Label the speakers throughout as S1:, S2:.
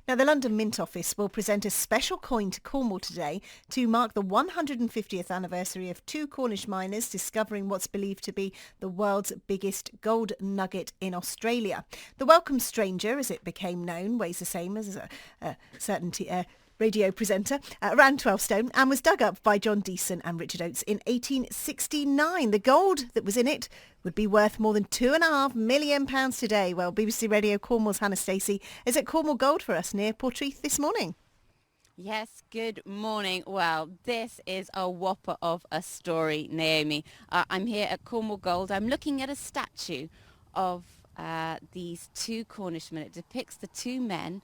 S1: Now, the London Mint Office will present a special coin to Cornwall today to mark the 150th anniversary of two Cornish miners discovering what's believed to be the world's biggest gold nugget in Australia. The Welcome Stranger, as it became known, weighs the same as a certain radio presenter, around 12 stone, and was dug up by John Deason and Richard Oates in 1869. The gold that was in it would be worth more than £2.5 million today. Well, BBC Radio Cornwall's Hannah Stacey is at Cornwall Gold for us near Portreath this morning.
S2: Yes, good morning. Well, this is a whopper of a story, Naomi. I'm here at Cornwall Gold. I'm looking at a statue of these two Cornishmen. It depicts the two men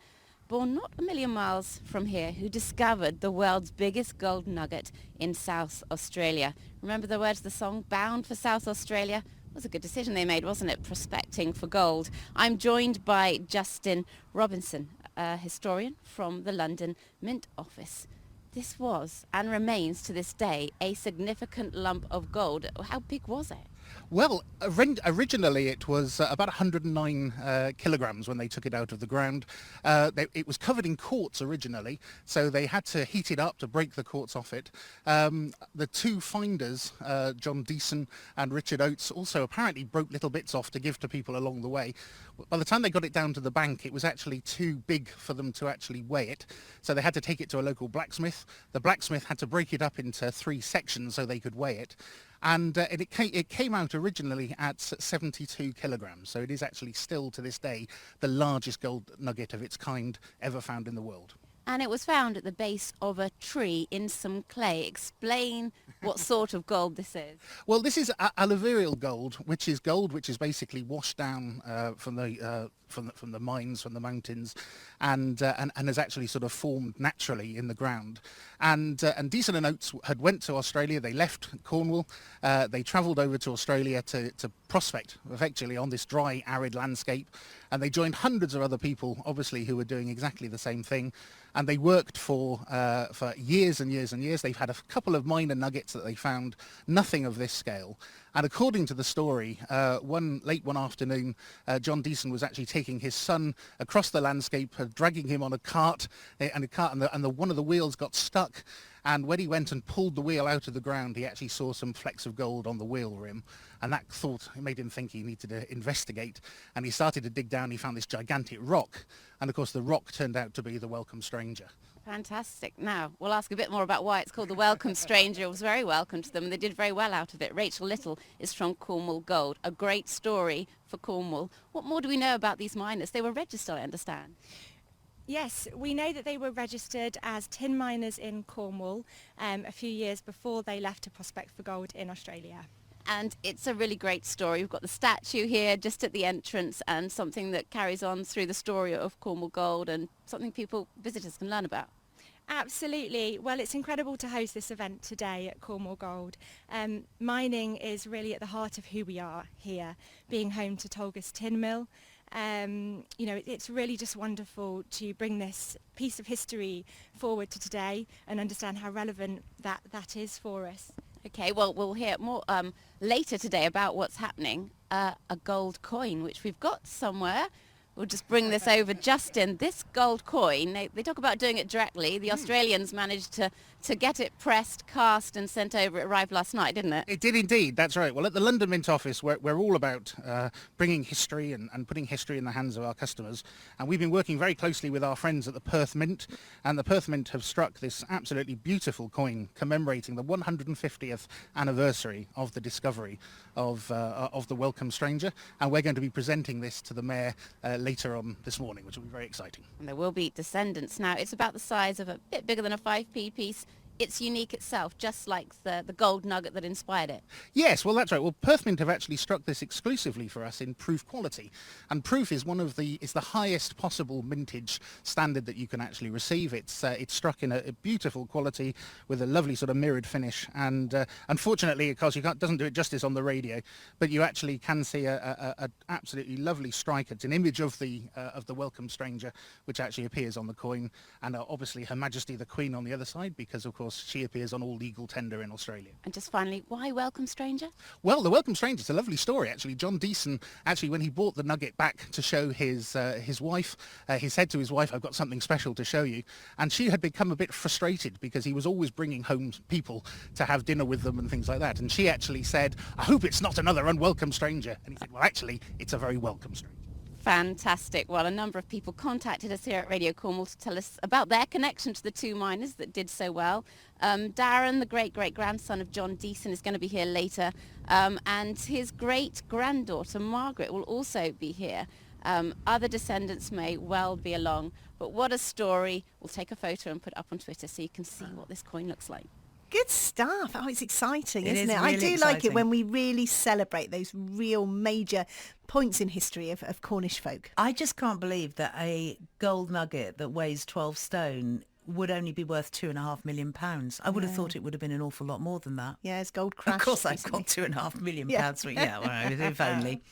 S2: born not a million miles from here who discovered the world's biggest gold nugget in South Australia. Remember the words of the song, Bound for South Australia? It was a good decision they made, wasn't it, prospecting for gold? I'm joined by Justin Robinson, a historian from the London Mint Office. This was, and remains to this day, a significant lump of gold. How big was it?
S3: Well, originally it was about 109 kilograms when they took it out of the ground. It was covered in quartz originally, so they had to heat it up to break the quartz off it. The two finders, John Deason and Richard Oates, also apparently broke little bits off to give to people along the way. By the time they got it down to the bank, it was actually too big for them to actually weigh it, so they had to take it to a local blacksmith. The blacksmith had to break it up into 3 sections so they could weigh it. And it came out originally at 72 kilograms, so it is actually still to this day the largest gold nugget of its kind ever found in the world.
S2: And it was found at the base of a tree in some clay. Explain what sort of gold this is.
S3: Well, this is alluvial gold, which is basically washed down from the mines, from the mountains, and has actually sort of formed naturally in the ground. And Deason and Oates had went to Australia. They left Cornwall. They travelled over to Australia to prospect effectively on this dry, arid landscape. And they joined hundreds of other people, obviously, who were doing exactly the same thing. And they worked for years and years and years. They've had a couple of minor nuggets that they found, nothing of this scale. And according to the story, late one afternoon, John Deason was actually taking his son across the landscape, dragging him on a cart, and one of the wheels got stuck. And when he went and pulled the wheel out of the ground, he actually saw some flecks of gold on the wheel rim. And that thought made him think he needed to investigate. And he started to dig down. He found this gigantic rock. And of course, the rock turned out to be the Welcome Stranger.
S2: Fantastic. Now, we'll ask a bit more about why it's called the Welcome Stranger. It was very welcome to them, and they did very well out of it. Rachel Little is from Cornwall Gold. A great story for Cornwall. What more do we know about these miners? They were registered, I understand.
S4: Yes, we know that they were registered as tin miners in Cornwall a few years before they left to prospect for gold in Australia.
S2: And it's a really great story. We've got the statue here just at the entrance, and something that carries on through the story of Cornwall Gold, and something visitors can learn about.
S4: Absolutely. Well, it's incredible to host this event today at Cornwall Gold. Mining is really at the heart of who we are here, being home to Tolga's Tin Mill. It's really just wonderful to bring this piece of history forward to today and understand how relevant that is for us.
S2: Okay, well, we'll hear more later today about what's happening. A gold coin, which we've got somewhere. We'll just bring this over. Justin, this gold coin, they talk about doing it directly. The Australians managed to get it pressed, cast and sent over. It arrived last night, didn't it?
S3: It did indeed, that's right. Well, at the London Mint Office, we're all about bringing history and putting history in the hands of our customers. And we've been working very closely with our friends at the Perth Mint. And the Perth Mint have struck this absolutely beautiful coin commemorating the 150th anniversary of the discovery of the Welcome Stranger. And we're going to be presenting this to the Mayor later on this morning, which will be very exciting.
S2: And there will be descendants. Now, it's about the size of a bit bigger than a 5p piece. It's unique itself, just like the gold nugget that inspired it.
S3: Yes, well, that's right. Well, Perth Mint have actually struck this exclusively for us in proof quality. And proof is the highest possible mintage standard that you can actually receive. It's struck in a beautiful quality with a lovely sort of mirrored finish. And unfortunately, of course, doesn't do it justice on the radio, but you actually can see a absolutely lovely strike. It's an image of the Welcome Stranger, which actually appears on the coin, and obviously Her Majesty the Queen on the other side, because of course course, she appears on all legal tender in Australia.
S2: And just finally, why Welcome Stranger?
S3: Well, the Welcome Stranger is a lovely story, actually. John Deason, actually, when he brought the Nugget back to show his wife, he said to his wife, "I've got something special to show you." And she had become a bit frustrated because he was always bringing home people to have dinner with them and things like that. And she actually said, "I hope it's not another unwelcome stranger." And he said, "Well, actually, it's a very welcome stranger."
S2: Fantastic. Well, a number of people contacted us here at Radio Cornwall to tell us about their connection to the two miners that did so well. Darren, the great-great-grandson of John Deason, is going to be here later, and his great-granddaughter, Margaret, will also be here. Other descendants may well be along, but what a story. We'll take a photo and put it up on Twitter so you can see what this coin looks like.
S1: Good stuff. Oh, it's exciting, isn't it?
S5: Really
S1: I do
S5: exciting.
S1: like it when we really celebrate those real major points in history of Cornish folk.
S5: I just can't believe that a gold nugget that weighs 12 stone would only be worth £2.5 million. I would have thought it would have been an awful lot more than that.
S1: Yeah, it's gold crash.
S5: Of course, I've
S1: recently.
S5: got £2.5 million.
S1: Yeah.
S5: Yeah, well, if only.